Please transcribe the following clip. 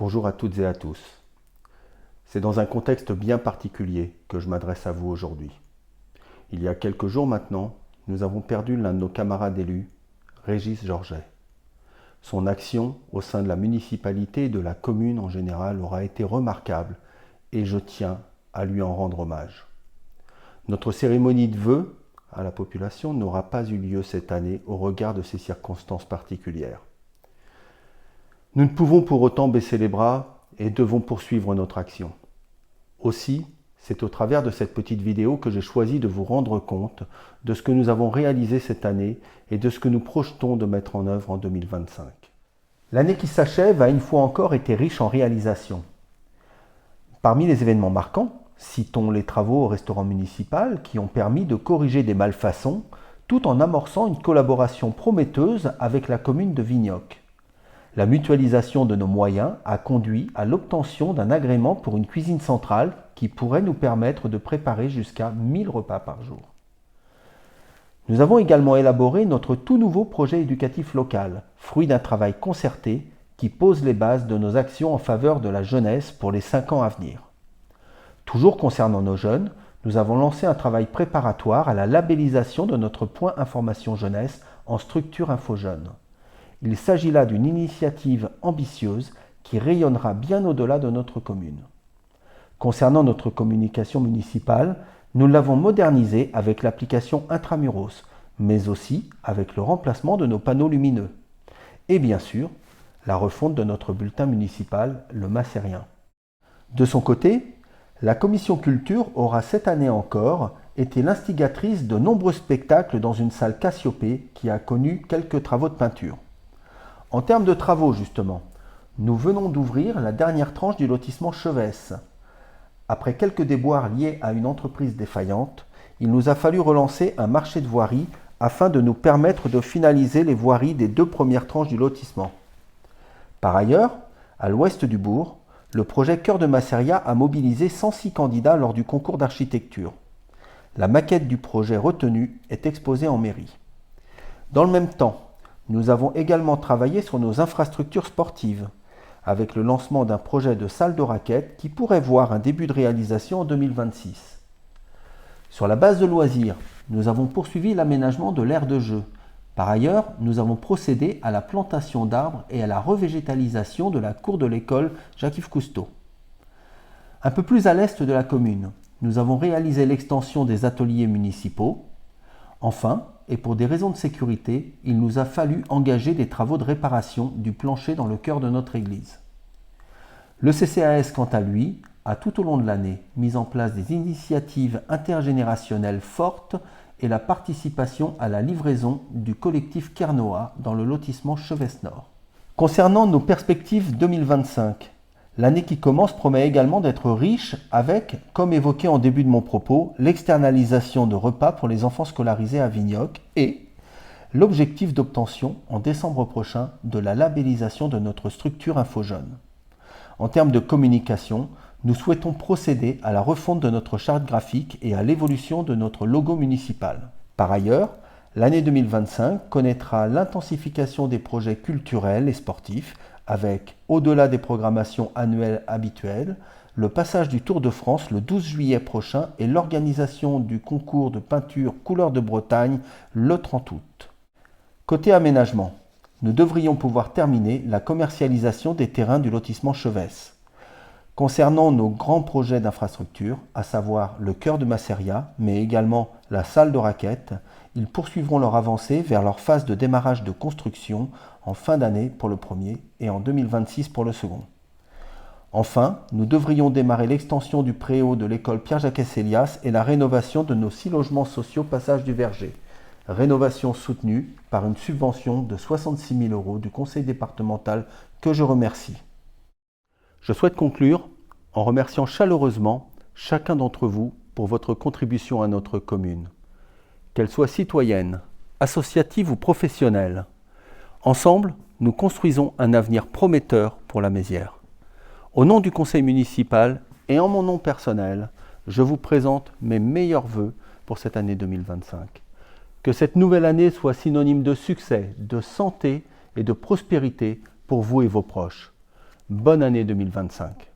Bonjour à toutes et à tous. C'est dans un contexte bien particulier que je m'adresse à vous aujourd'hui. Il y a quelques jours maintenant, nous avons perdu l'un de nos camarades élus, Régis Georget. Son action au sein de la municipalité et de la commune en général aura été remarquable et je tiens à lui en rendre hommage. Notre cérémonie de vœux à la population n'aura pas eu lieu cette année au regard de ces circonstances particulières. Nous ne pouvons pour autant baisser les bras et devons poursuivre notre action. Aussi, c'est au travers de cette petite vidéo que j'ai choisi de vous rendre compte de ce que nous avons réalisé cette année et de ce que nous projetons de mettre en œuvre en 2025. L'année qui s'achève a une fois encore été riche en réalisations. Parmi les événements marquants, citons les travaux au restaurant municipal qui ont permis de corriger des malfaçons tout en amorçant une collaboration prometteuse avec la commune de Vignoc. La mutualisation de nos moyens a conduit à l'obtention d'un agrément pour une cuisine centrale qui pourrait nous permettre de préparer jusqu'à 1000 repas par jour. Nous avons également élaboré notre tout nouveau projet éducatif local, fruit d'un travail concerté qui pose les bases de nos actions en faveur de la jeunesse pour les 5 ans à venir. Toujours concernant nos jeunes, nous avons lancé un travail préparatoire à la labellisation de notre point information jeunesse en structure InfoJeune. Il s'agit là d'une initiative ambitieuse qui rayonnera bien au-delà de notre commune. Concernant notre communication municipale, nous l'avons modernisée avec l'application Intramuros, mais aussi avec le remplacement de nos panneaux lumineux. Et bien sûr, la refonte de notre bulletin municipal, le Massérien. De son côté, la commission culture aura cette année encore été l'instigatrice de nombreux spectacles dans une salle Cassiopée qui a connu quelques travaux de peinture. En termes de travaux, justement, nous venons d'ouvrir la dernière tranche du lotissement Chevesse. Après quelques déboires liés à une entreprise défaillante, il nous a fallu relancer un marché de voirie afin de nous permettre de finaliser les voiries des 2 premières tranches du lotissement. Par ailleurs, à l'ouest du bourg, le projet Cœur de Masseria a mobilisé 106 candidats lors du concours d'architecture. La maquette du projet retenu est exposée en mairie. Dans le même temps, nous avons également travaillé sur nos infrastructures sportives, avec le lancement d'un projet de salle de raquettes qui pourrait voir un début de réalisation en 2026. Sur la base de loisirs, nous avons poursuivi l'aménagement de l'aire de jeu. Par ailleurs, nous avons procédé à la plantation d'arbres et à la revégétalisation de la cour de l'école Jacques-Yves Cousteau. Un peu plus à l'est de la commune, nous avons réalisé l'extension des ateliers municipaux. Enfin, et pour des raisons de sécurité, il nous a fallu engager des travaux de réparation du plancher dans le cœur de notre église. Le CCAS, quant à lui, a tout au long de l'année mis en place des initiatives intergénérationnelles fortes et la participation à la livraison du collectif Kernoa dans le lotissement Chevesse Nord. Concernant nos perspectives 2025, l'année qui commence promet également d'être riche avec, comme évoqué en début de mon propos, l'externalisation de repas pour les enfants scolarisés à Vignoc et l'objectif d'obtention en décembre prochain de la labellisation de notre structure InfoJeune. En termes de communication, nous souhaitons procéder à la refonte de notre charte graphique et à l'évolution de notre logo municipal. Par ailleurs, l'année 2025 connaîtra l'intensification des projets culturels et sportifs avec, au-delà des programmations annuelles habituelles, le passage du Tour de France le 12 juillet prochain et l'organisation du concours de peinture Couleurs de Bretagne le 30 août. Côté aménagement, nous devrions pouvoir terminer la commercialisation des terrains du lotissement Chevesse. Concernant nos grands projets d'infrastructure, à savoir le cœur de Masseria, mais également la salle de raquettes, ils poursuivront leur avancée vers leur phase de démarrage de construction en fin d'année pour le premier et en 2026 pour le second. Enfin, nous devrions démarrer l'extension du préau de l'école Pierre-Jacques-Elias et la rénovation de nos 6 logements sociaux Passage du Verger. Rénovation soutenue par une subvention de 66 000 € du conseil départemental que je remercie. Je souhaite conclure en remerciant chaleureusement chacun d'entre vous pour votre contribution à notre commune. Qu'elle soit citoyenne, associative ou professionnelle, ensemble, nous construisons un avenir prometteur pour la Mézières. Au nom du conseil municipal et en mon nom personnel, je vous présente mes meilleurs vœux pour cette année 2025. Que cette nouvelle année soit synonyme de succès, de santé et de prospérité pour vous et vos proches. Bonne année 2025.